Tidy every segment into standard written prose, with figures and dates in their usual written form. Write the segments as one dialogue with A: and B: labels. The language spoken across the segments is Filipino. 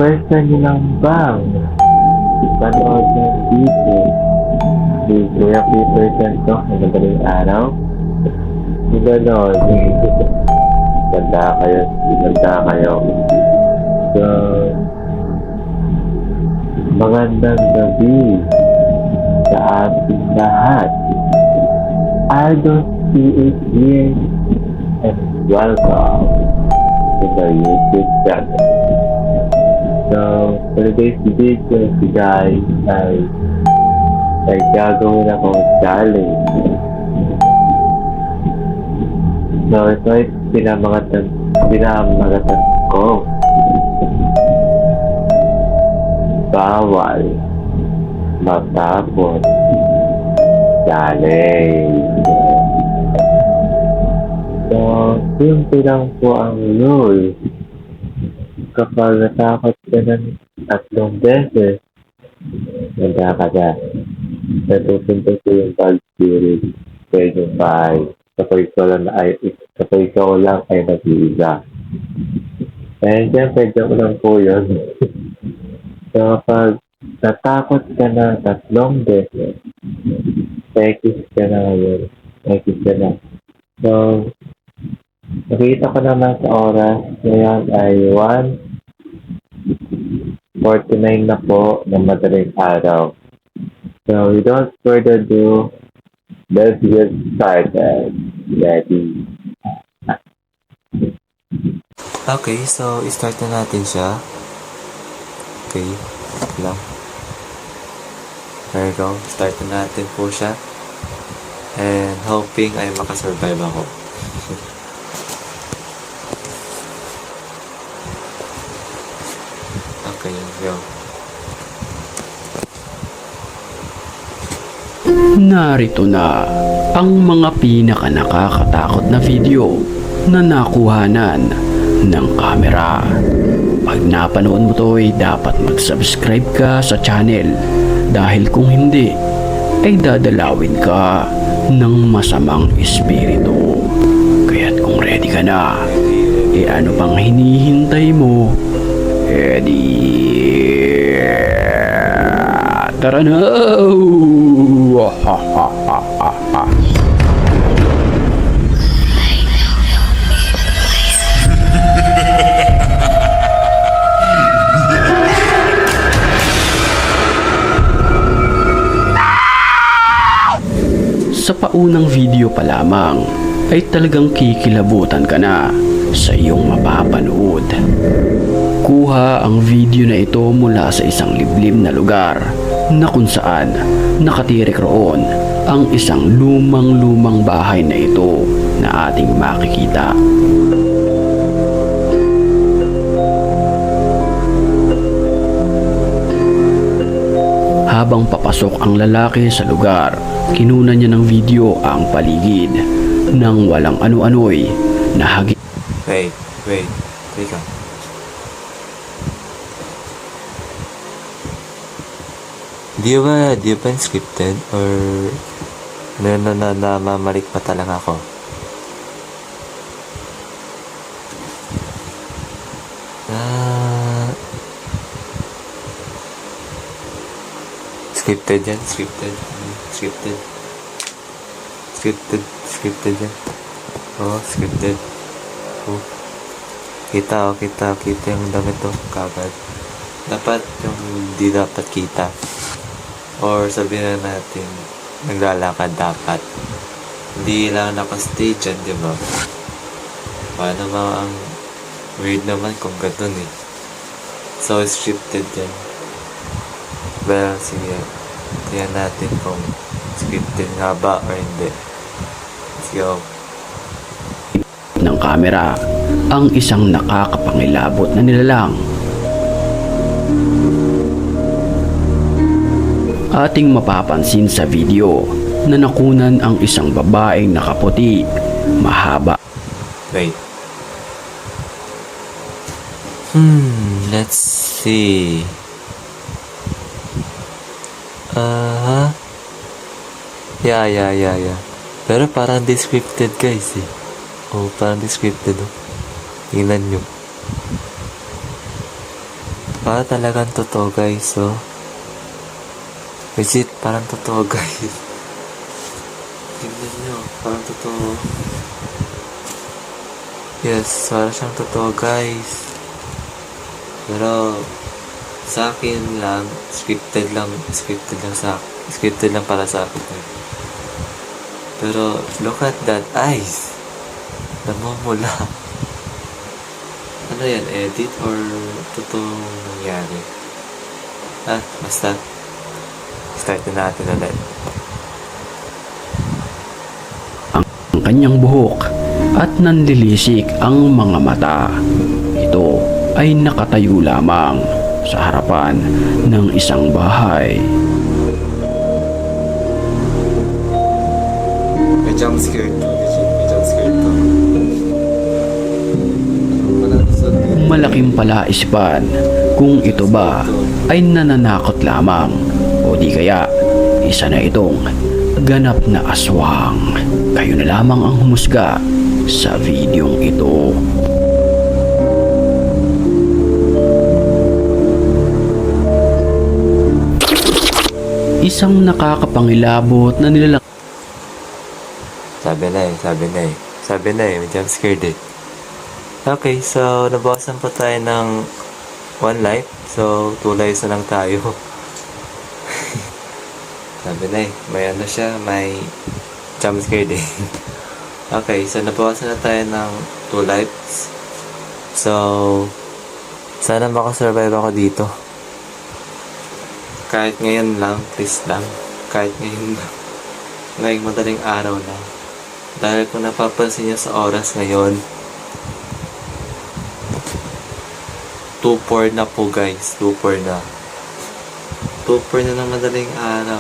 A: first time nyo lang bang panood ng video si Kuya Peter Santos na madaling araw? Si Ganon, ganda kayo, ganda kayo. So, magandang gabi sa ating lahat. Idol PH here and welcome to the YouTube channel. So, for today's video, guys, ay gagawin akong challenge. So, ito ay pinamagatan ko. Bawal matapos challenge. So, simple lang po ang rule. Kapag natakot ka ng 3 beses, nanda ka na. Natutunto ko yung bag spirit. Kaya yung bahay. Kapag ikaw lang ay nag-iiga. And siyempre, joke lang po yun. So, kapag natakot ka na 3 beses, tekis ka na ngayon. Tekis ka na. So, nakita ko naman sa oras, ngayon ay 1:49 na po ng madaling araw. So, without further ado, let's get started. Ready?
B: Okay, so start na natin siya. Okay, lang. There we go. Start na natin po siya. And hoping ay makasurvive ako. Okay, go.
C: Narito na ang mga pinaka-nakakatakot na video na nakuhanan ng kamera. Pag napanood mo to ay dapat mag-subscribe ka sa channel dahil kung hindi ay dadalawin ka ng masamang espiritu. Kaya't kung ready ka na, ano pang hinihintay mo? Tara na! Sa paunang video pa lamang ay talagang kikilabutan ka na sa iyong mapapanood. Kuha ang video na ito mula sa isang liblib na lugar na kung saan nakatirik roon ang isang lumang-lumang bahay na ito na ating makikita. Habang papasok ang lalaki sa lugar, kinunan niya ng video ang paligid nang walang ano-ano'y nahagi.
B: Wait. Teka. Di ba scripted or namamalik pa talaga ako? Scripted yan, scripted yan. Oh, scripted. Oh. Kita yung damit to, kagad. Dapat yung di dapat kita. Or sabihin na natin, naglalakad dapat. Hindi lang naka-stage yan, di ba? Paano ba ang weird naman kung ganun eh. So, scripted yan. Well, sige. Tingnan natin kung scripted nga ba or hindi. Let's go.
C: Ng kamera ang isang nakakapangilabot na nilalang. Ating mapapansin sa video na nakunan ang isang babaeng nakaputi, mahaba.
B: Wait. Let's see. Yeah. Pero parang descripted guys eh. Oh, parang descripted oh. Tingnan nyo. Para talagang totoo guys, so. Legit, parang totoo guys. Tingnan nyo, parang totoo. Yes, parang siyang totoo guys. Pero, sa akin lang, scripted lang para sa akin. Pero, look at that eyes. Namumula. Ano yan, edit or totoong nangyari? Basta. Start na natin ulit.
C: Ang kanyang buhok at nanlilisik ang mga mata. Ito ay nakatayo lamang sa harapan ng isang bahay.
B: May jump scare to. May jump scare to.
C: Malaking palaispan kung ito ba ay nananakot lamang o di kaya isa na itong ganap na aswang. Kayo na lamang ang humusga sa videong ito. Isang nakakapangilabot na nilalang
B: Sabi na eh, may jump scared eh. Okay, so nabawasan pa tayo ng 1 life. So, 2 lives na lang tayo. Sabi na eh, may ano siya, may jump scared eh. Okay, so nabawasan na tayo ng 2 lives. So, sana makasurvive ako dito. Kahit ngayon lang, please lang. Kahit ngayon lang. Ngayong madaling araw lang. Dahil kung napapansin niyo sa oras ngayon, 2:04 na po guys. 2:04 na. 2:04 na ng madaling araw.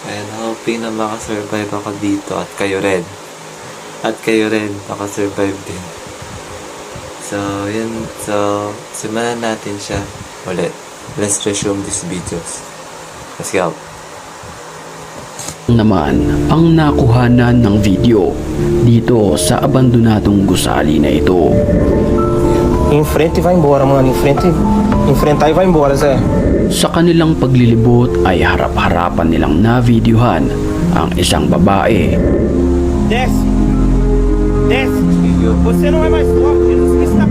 B: And hoping na makasurvive ako dito at kayo rin. At kayo rin makasurvive din. So, yun. So, simulan natin siya ulit. Let's resume these videos. Let's go.
C: naman ang nakuhanan ng video dito sa abandonadong gusali na ito.
D: Enfrenta e vai embora, mano. Enfrentar e vai embora, Zé.
C: Sa kanilang paglilibot ay harap-harapan nilang na-videohan ang isang babae.
D: Desce! Desce! Você não é mais forte, Jesus Cristo está...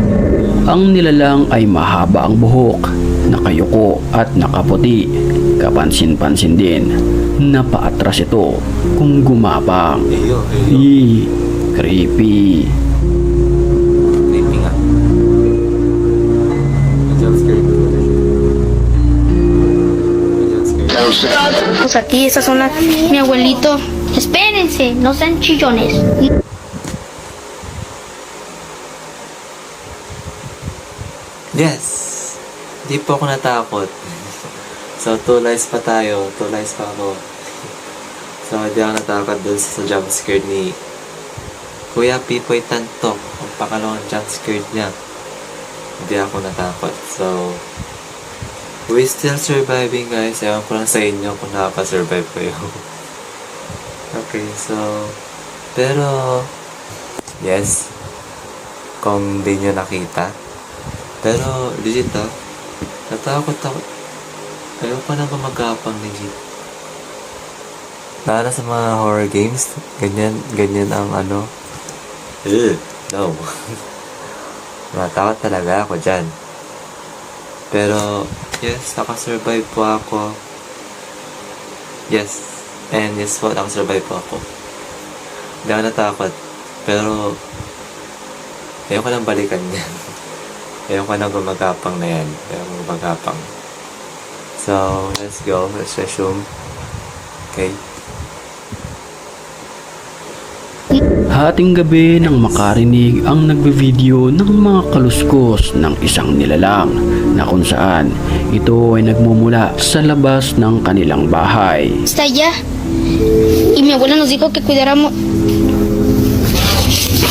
C: Ang nilalang ay mahaba ang buhok, nakayuko at nakaputi. Kapansin-pansin din na paatras ito kung gumapang. Creepy.
B: Creepy nga. Jump scare.
E: Pues aquí, esas son las... Mi abuelito. Espérense, no sean chillones.
B: Yes! Di po ako natakot. So, 2 lives pa tayo. 2 lives pa ako. So, di ako natakot dun sa jump scare ni Kuya Pipoy Tantok. Ang pangalawang jump scare niya. Hindi ako natakot. So, we still surviving guys. Ewan ko lang sa inyo kung nakaka-survive kayo. Okay, so, pero, yes, kung di nyo nakita, pero, legit natakot ako. Ayoko na gumagapang legit. Lalo sa mga horror games, ganyan ang ano. No. Natakot talaga ako dyan. Pero, yes, nakasurvive po ako. Yes. And yes po, nakasurvive po ako. Hindi ako natakot. Pero, ayoko nang balikan yan. Ayoko nang gumagapang na yan. Ayoko gumagapang. So, let's go. Let's resume. Okay.
C: Hating gabi nang makarinig ang nagbe-video ng mga kaluskos ng isang nilalang na kung saan ito ay nagmumula sa labas ng kanilang bahay.
E: Está allá. Y mi abuela nos dijo que cuidáramos.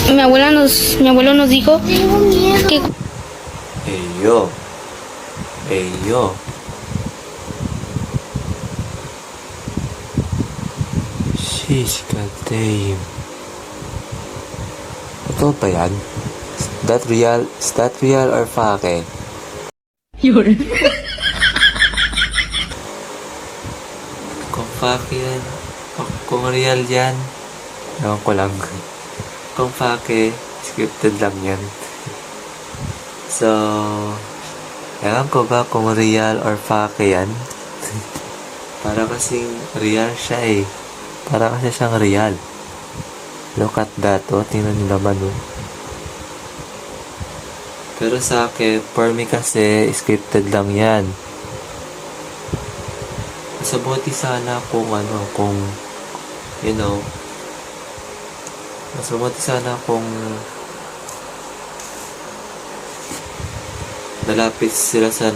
E: Mi abuelo nos dijo que...
B: Eyo. Eyo. Sheesh, goddamn. Totoo ba yan? Is that real or fake?
F: Yun.
B: Kung fake yan, kung real yan, ewan ko lang. Kung fake, scripted lang yan. So, ewan ko ba kung real or fake yan? Para kasing real siya eh. Para kasi siyang real. Look at that, oh. Tingnan nyo naman, oh. Pero sa akin, for me kasi, scripted lang yan. Mas mabuti sana kung you know, mas mabuti sana kung nalapit sila sa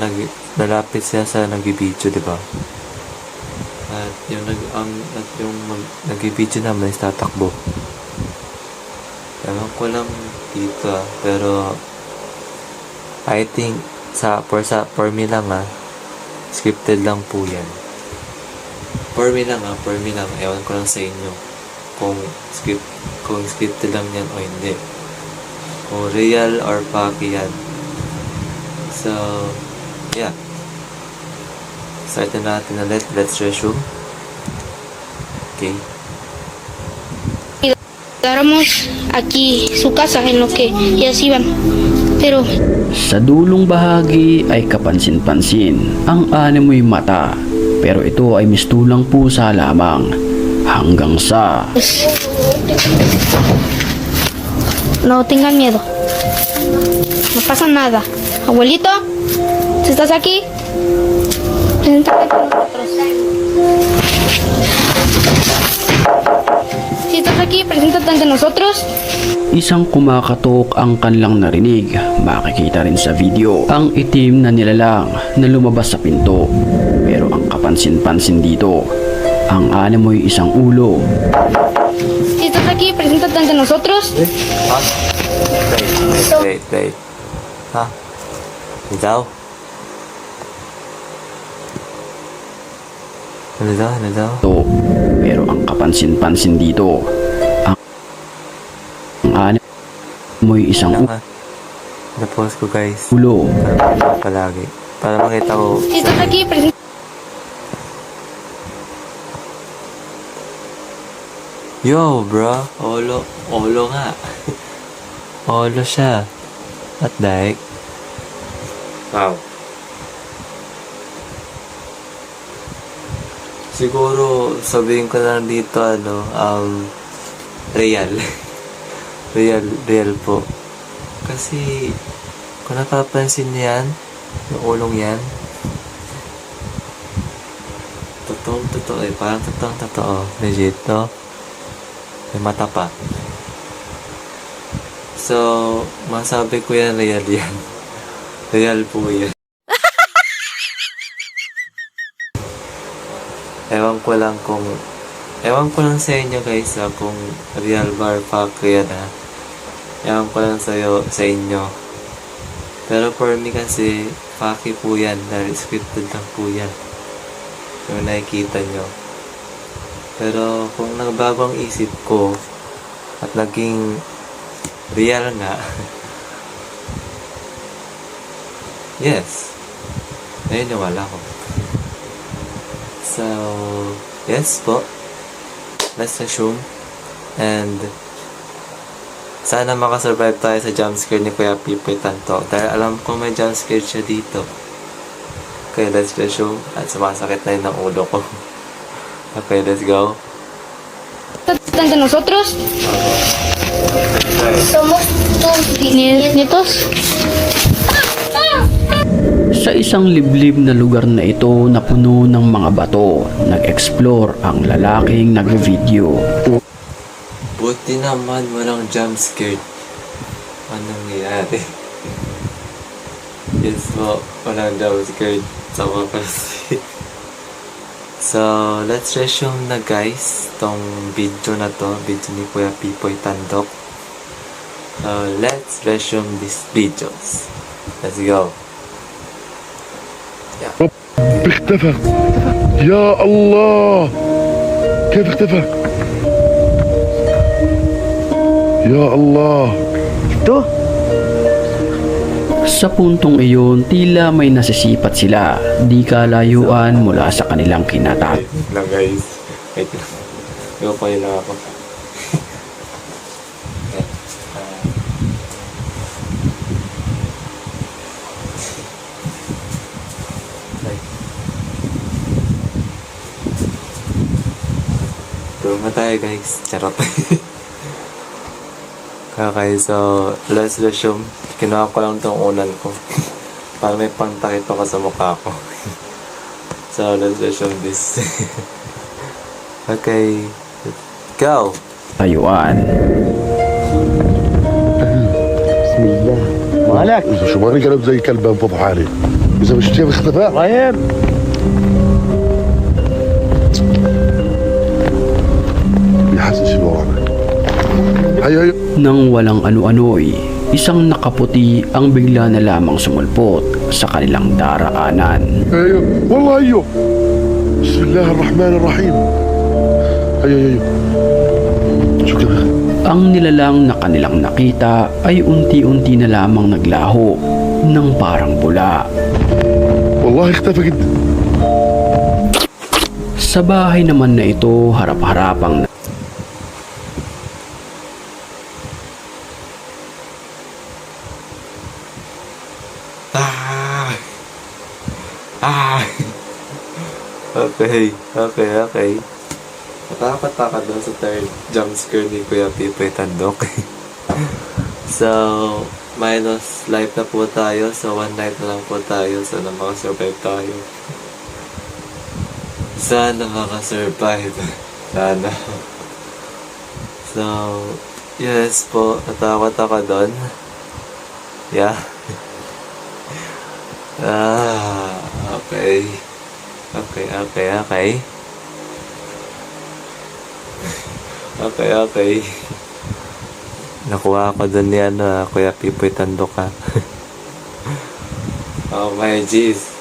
B: nag-video, di ba? At yung nag-video naman is tatakbo. Ewan ko lang dito pero I think for me lang scripted lang po yan. For me lang, ewan ko lang sa inyo kung scripted lang yan o hindi. Kung real or fake yan. So, yeah. Start na natin ulit. Let's resume. Okay.
E: Quedáramos aquí, su casa, en lo que ellas iban. Pero
C: Sa dulong bahagi ay kapansin-pansin ang animoy mata, pero ito ay mistulang pusa lamang hanggang sa
E: pues, no tengan miedo. No pasa nada. Abuelito, si estás aquí, preséntate con nosotros. Si estás aquí, preséntate ante nosotros.
C: isang kumakatok ang kanilang narinig. Makikita rin sa video ang itim na nilalang na lumabas sa pinto. Pero ang kapansin-pansin dito, ang animoy isang ulo.
E: Si estás aquí, preséntate ante nosotros.
B: Ha? Wait. Ha? Ikaw? Ano daw?
C: Ito, pero ang kapansin-pansin dito, ang animoy isang
B: Lang ha? Na-pause ko guys.
C: ulo.
B: Para palagi. Para makita ko.
E: Si estás aquí, preséntate.
B: Yo, bro. Olo nga. Olo siya. What the heck? Wow. Siguro, sabihin ko na dito, real. real po. Kasi, kung napapansin niyan, yung ulong yan, totoo eh. Parang totoo. Legit, no? May mata pa. So, masabi ko yan, real yan. Real po yan. Ewan ko lang sa inyo guys kung real ba or fake yan Ewan ko lang sa inyo. Pero for me kasi, fake po yan. Dahil scripted lang po yan. Yung nakikita nyo. Pero kung nagbago ang isip ko at naging real nga, yes, naniniwala ko. So, yes po, let's assume, and sana makasurvive tayo sa jumpscare ni Kuya Pipoy Tanto dahil alam ko may jumpscare siya dito. Okay, let's assume at sumasakit na yun ang ulo ko. Okay, let's go.
E: Ante nosotros. Somos tus nietos.
C: Sa isang liblib na lugar na ito na puno ng mga bato, nag-explore ang lalaking nag-video.
B: Buti naman walang jumpscare. Anong nangyayari? Yes po, walang jumpscare sa wakas. So, let's resume na guys tong video na to, video ni Kuya Pipoy Tandok. Let's resume these videos. Let's go.
F: اختفى يا الله كيف اختفى يا الله
G: Ito?
C: Sa puntong iyon, tila may nasisipat sila, di kalayuan mula sa kanilang kinatag.
B: Wait lang guys. Wait lang. Okay lang ako. Tulungan tayo guys. Charot. Okay, so let's resume. Kinuha ko lang tong unan ko. Para may pangtakip ako sa mukha ko. So let's resume this. Okay. Go!
C: Tayuan.
D: مالك؟
F: إذا شو ماني قلب زي كلب انفض حالي. إذا مش كيف اختفى؟
D: طيب
F: بيحسس اللي ورانا. هيا هيا.
C: Nang walang ano-ano'y, isang nakaputi ang bigla na lamang sumulpot sa kanilang daraanan.
F: هيا والله هيا. بسم الله الرحمن الرحيم. هيا هيا. شو كذا؟
C: Ang nilalang na kanilang nakita ay unti-unti na lamang naglaho ng parang bula.
F: والله اختفى جدا.
C: Sa bahay naman na ito, harap-harapang
B: Ah! Ah! Okay, okay, okay. Natakot ako doon sa third jump scare ni Kuya Pipoy Tandok. So, minus life na po tayo. So, one night na lang po tayo. Sana makasurvive tayo. Sana makasurvive. Sana. So, yes po. Natakot ako doon. Yeah. Okay. Okay, okay, okay. Okay, okay. Nakuha ko dun ni Kuya Pipoy Tandok ha. Oh my jeez.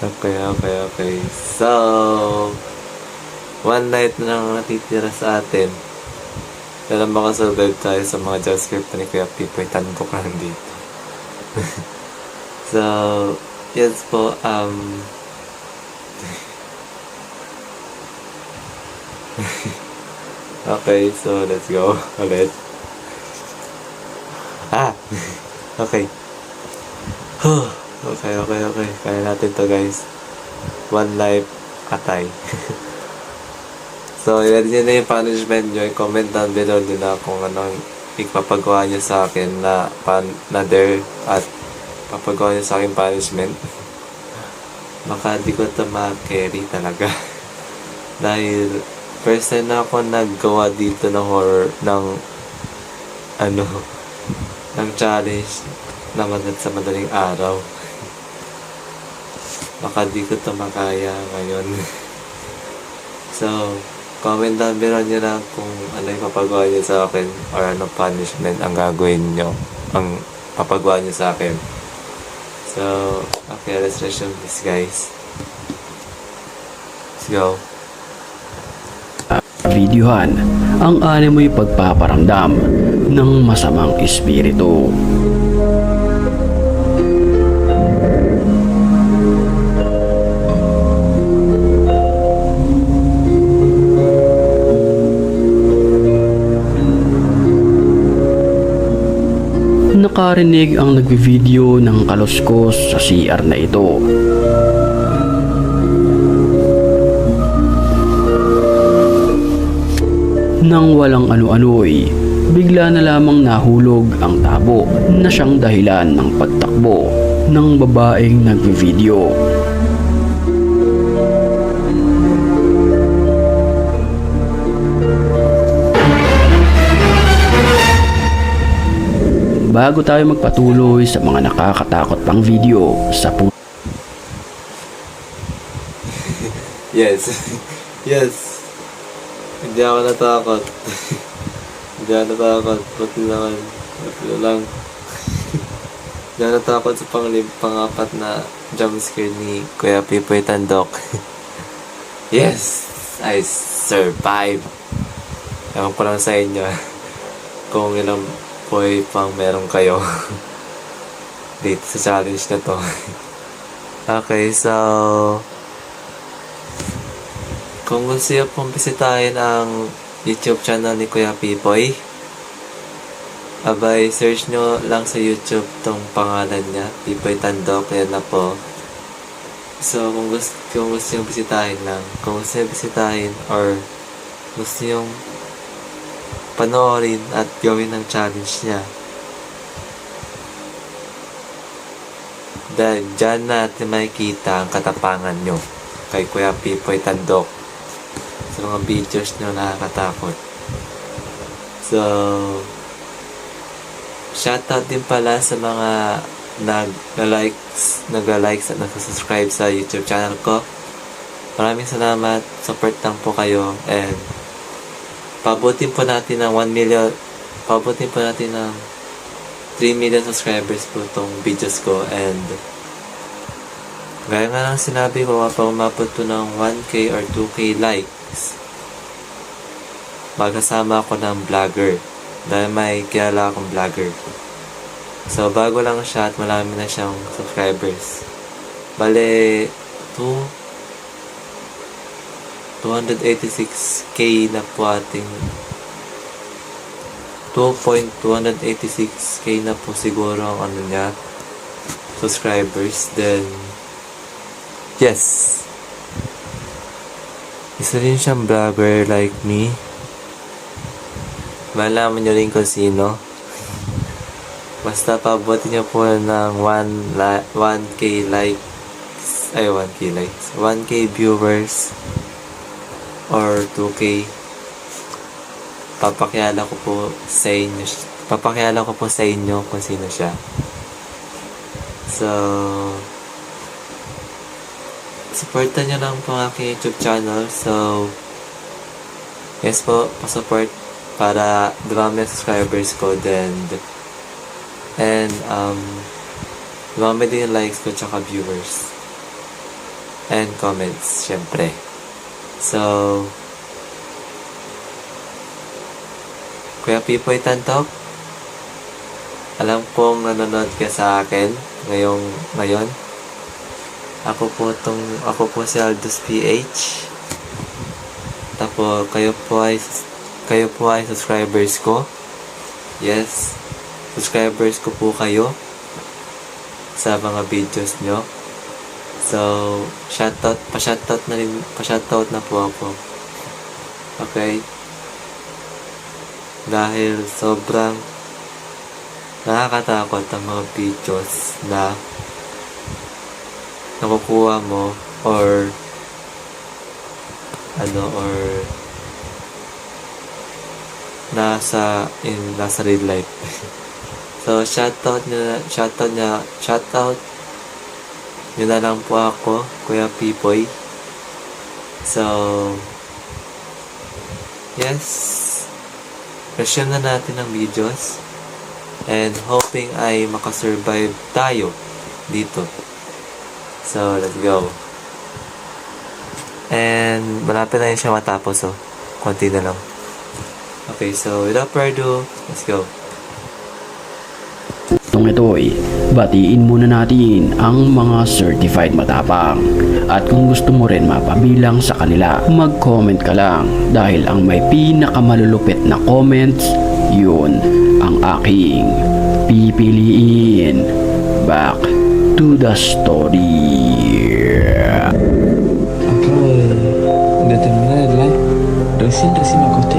B: Okay, okay, okay. So, one night na lang natitira sa atin. Kaya makasurvive tayo sa mga job script ni Kuya Pipoy Tandok lang dito. So, yes po, okay, so let's go ulit. Okay. Okay, okay, okay. Kaya natin to guys. One life, atay. So, yan yun na yung punishment nyo. I-comment down below nyo na kung anong ipapagawa nyo sa akin na there at papagawa nyo sa akin punishment. Baka di ko ito ma-carry talaga. Dahil first time na ako naggawa dito ng horror ng ng challenge naman sa madaling araw. Baka di ko ito makaya ngayon. So, comment down below nyo na kung ano yung papagawa nyo sa akin or anong punishment ang gagawin nyo, ang papagawa nyo sa akin. So, okay, let's resume this guys. Let's go.
C: Videohan ang animoy pagpaparamdam ng masamang espiritu. Nakarinig ang nagbi-video ng kaluskos sa CR na ito. Nang walang ano-ano'y, bigla na lamang nahulog ang tabo na siyang dahilan ng pagtakbo ng babaeng nagbi-video. Bago tayo magpatuloy sa mga nakakatakot pang video sa
B: Yes. Yes. Hindi ako natakot. Hindi ako natakot. Buti naman. Buti na lang. Hindi ako natakot sa pang-apat na jumpscare ni Kuya Pipoy Tandok. Yes! I survived. Ewan ko lang sa inyo kung ilang boy pang meron kayo. dito sa challenge na to. Okay, so kung gusto nyo pong bisitahin ang YouTube channel ni Kuya Pipoy, abay, search nyo lang sa YouTube tong pangalan niya, Pipoy Tandok, yan na po. So, kung gusto nyo bisitahin lang, kung gusto nyo bisitahin or gusto nyo panoorin at gawin ng challenge niya, dahil dyan natin makikita ang katapangan nyo kay Kuya Pipoy Tandok sa mga videos nyo nakakatakot. So, shoutout din pala sa mga nag-likes at nag-subscribe sa YouTube channel ko. Maraming salamat. Support lang po kayo. And pabutin po natin ng 1 million. Pabutin po natin ng 3 million subscribers po itong videos ko. And gaya nga lang sinabi ko, kapag umabot po ng 1K or 2K likes, magkasama ako ng vlogger. Dahil may kilala akong vlogger. So, bago lang siya at marami na siyang subscribers. Bale, 286k na po ating 2.286k na po siguro ang ano niya, subscribers. Then, yes, isa rin siyang vlogger like me. Malaman nyo rin kung sino. Basta pabuti nyo po ng 1k likes, 1k viewers or 2k, papakilala ko po sa inyo kung sino siya. So, supportan nyo lang po ang aking YouTube channel. So, yes po, pa-support para dumami ang subscribers ko. And dumami din yung likes ko tsaka viewers and comments, syempre. So, Kuya Pipoy Tandok, alam kong nanonood ka sa akin ngayon. Ako po si Aldous PH. Tapos kayo po ay subscribers ko. Yes, subscribers ko po kayo sa mga videos nyo. So, pa-shoutout na po ako. Okay? Dahil sobrang nakakatakot ang mga videos na nakukuha mo or nasa real life. So, shoutout nyo na lang po ako, Kuya Pipoy. So, yes, resume na natin ang videos and hoping ay makasurvive tayo dito. So, let's go. And malapit na yun siya matapos, konti na lang. Okay, so without further ado, let's go.
C: Itong ito'y batiin muna natin ang mga certified matapang. At kung gusto mo rin mapabilang sa kanila, mag-comment ka lang dahil ang may pinakamalulupit na comments, yun ang aking pipiliin. Back to the story.
G: Acabo de terminar el live. Recién me acosté.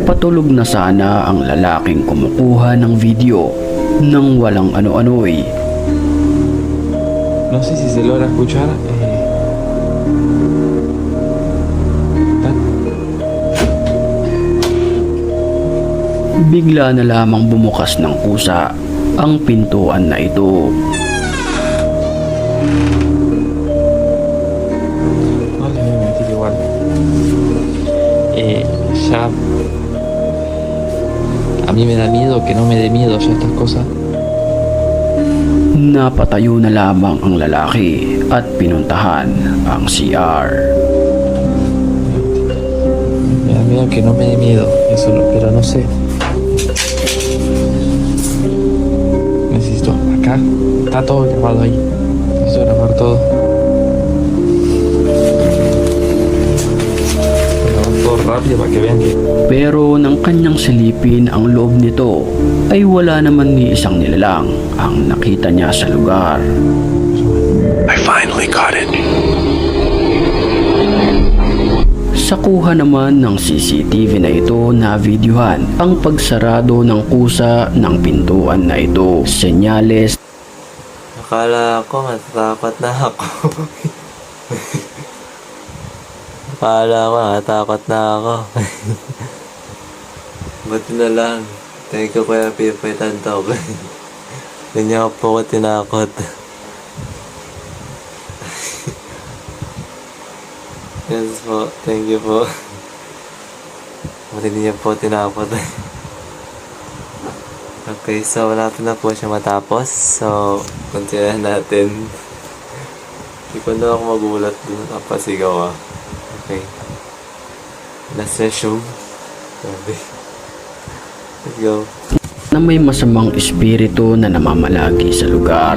C: Patulog na sana ang lalaking kumukuha ng video nang walang ano-ano'y
G: No sé si se logra escuchar.
C: bigla na lamang bumukas ng kusa ang pintuan na ito.
G: No les voy a mentir igual. Ya a mí me da miedo que no me dé miedo ya estas cosas.
C: Napatayo na lamang ang lalaki at pinuntahan ang CR.
G: Me da miedo que no me dé miedo, eso pero no sé. Necesito acá, Tato, Nikolai. Eso era por todo. Vamos todo rápido para que vean que
C: Pero nang kanyang silipin ang loob nito ay wala naman ni isang nilalang ang nakita niya sa lugar. Sa kuha naman ng CCTV na ito na videohan ang pagsarado ng kusa ng pintuan na ito. Senyales
B: Akala ko matatakot na ako. Akala ko matatakot na ako. Buti na lang. Thank you Kuya Pipoy Tantok. Hindi niya po ako tinakot. Yes po, thank you po. Buti hindi niya po tinakot. Okay, so malapit na po siya matapos. So, continue natin. Hindi ko na ako magulat dun. Napasigaw ah. Okay. Last session. Sabi. Let's go.
C: na may masamang espiritu na namamalagi sa lugar.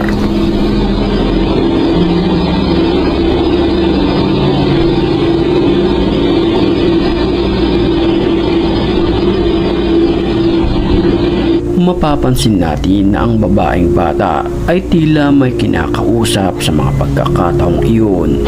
C: Mapapansin natin na ang babaeng bata ay tila may kinakausap sa mga pagkakataong iyon.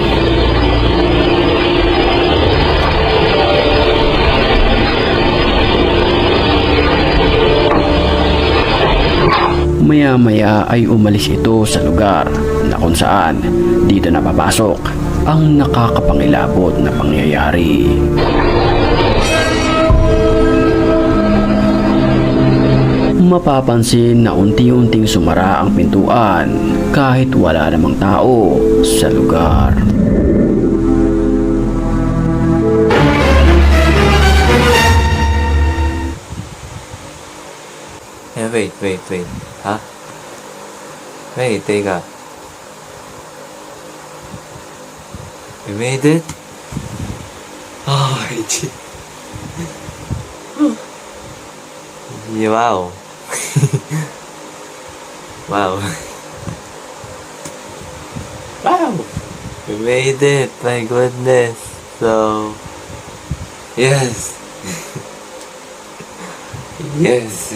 C: Maya-maya ay umalis ito sa lugar na kung saan dito napapasok ang nakakapangilabot na pangyayari. Mapapansin na unti-unting sumara ang pintuan kahit wala namang tao sa lugar.
B: Wait. Ha? Wait, teka. We made it? Oh, wow. Wow. Wow. We made it. My goodness. So, yes. Yes.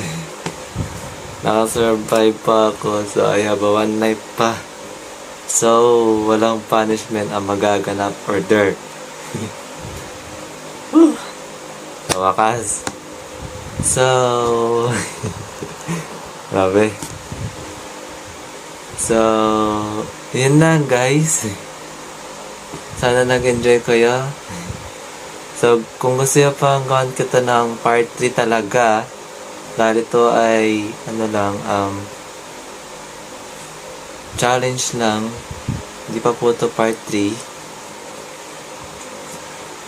B: Nakasurvive pa ako. So, I have a one life pa. So, walang punishment ang magaganap or dirt. Sa wakas. So, grabe. So, yun lang guys. Sana nag-enjoy kayo. So, kung gusto nyo pang gawin kita ng part 3 talaga, dahil ito ay, challenge lang. Hindi pa po ito part 3.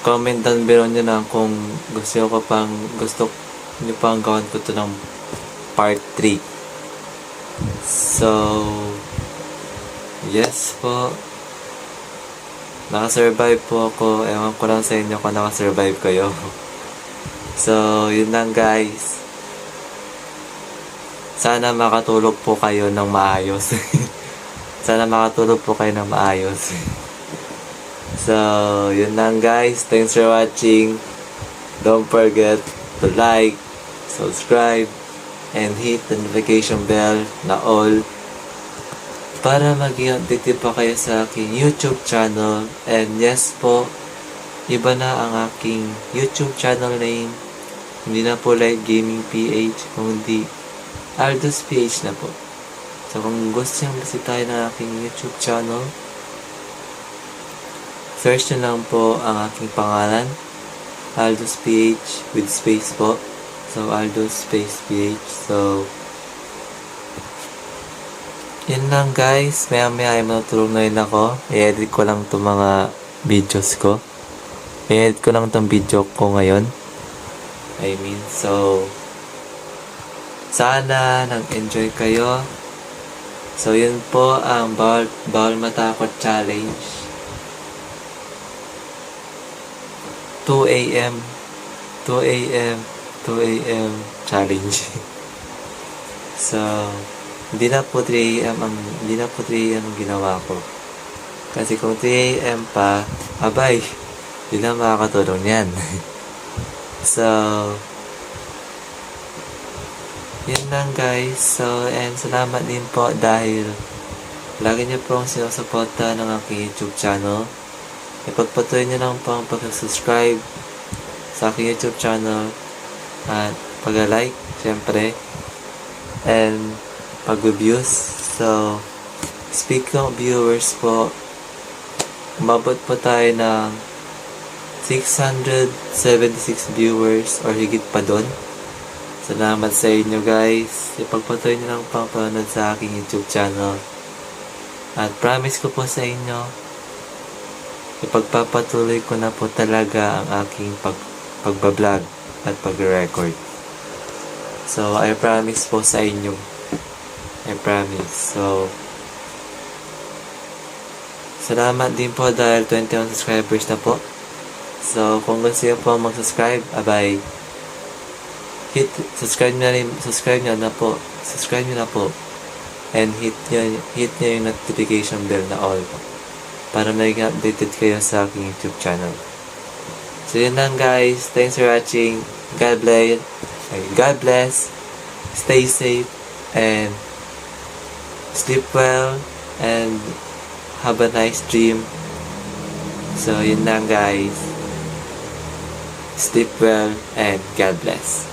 B: Comment down below nyo lang kung gusto nyo pang gawin ko ito ng part 3. So, yes po. Nakasurvive po ako. Ewan ko lang sa inyo kung nakasurvive kayo. So, yun lang guys. Sana makatulog po kayo ng maayos. Sana makatulog po kayo ng maayos. So, yun lang guys. Thanks for watching. Don't forget to like, subscribe, and hit the notification bell na all para maging updated pa kayo sa aking YouTube channel. And yes po, iba na ang aking YouTube channel name. Hindi na po like Gaming PH, kundi Aldo's PH na po. So kung gusto nyo bisitahin ng aking YouTube channel, search nyo lang po ang aking pangalan, Aldo's PH with space po. So Aldo's space PH. So yun lang guys. Maya ay matulog na rin ako. I-edit ko lang itong mga videos ko. I-edit ko lang itong video ko ngayon. So sana nag-enjoy kayo. So yun po ang bawal matakot challenge. 2 AM challenge. So hindi na po 3 AM ang ginawa ko. Kasi kung 3 AM pa, abay, hindi na makakatulong yan. So, yun lang guys. So, and salamat din po dahil lagi niyo pong sinusuporta ng aking YouTube channel. Ipagpatuloy niyo lang po ang pag-subscribe sa aking YouTube channel at pag-like, syempre, and pag-views. So, speaking of viewers po, umabot po tayo ng 676 viewers or higit pa doon. Salamat sa inyo guys. Ipagpatuloy niyo lang po ang panonood sa aking YouTube channel. At promise ko po sa inyo, ipagpapatuloy ko na po talaga ang aking pagbablog at pag-record. So, I promise po sa inyo. I promise. So, salamat din po dahil 21 subscribers na po. So, kung gusto niyo po mag-subscribe, abay, subscribe nyo na po. And hit nyo yung notification bell na all para maging updated kayo sa aking YouTube channel. So, yun lang guys. Thanks for watching. God bless. Stay safe and sleep well and have a nice dream. So, yun lang guys. Sleep well and God bless.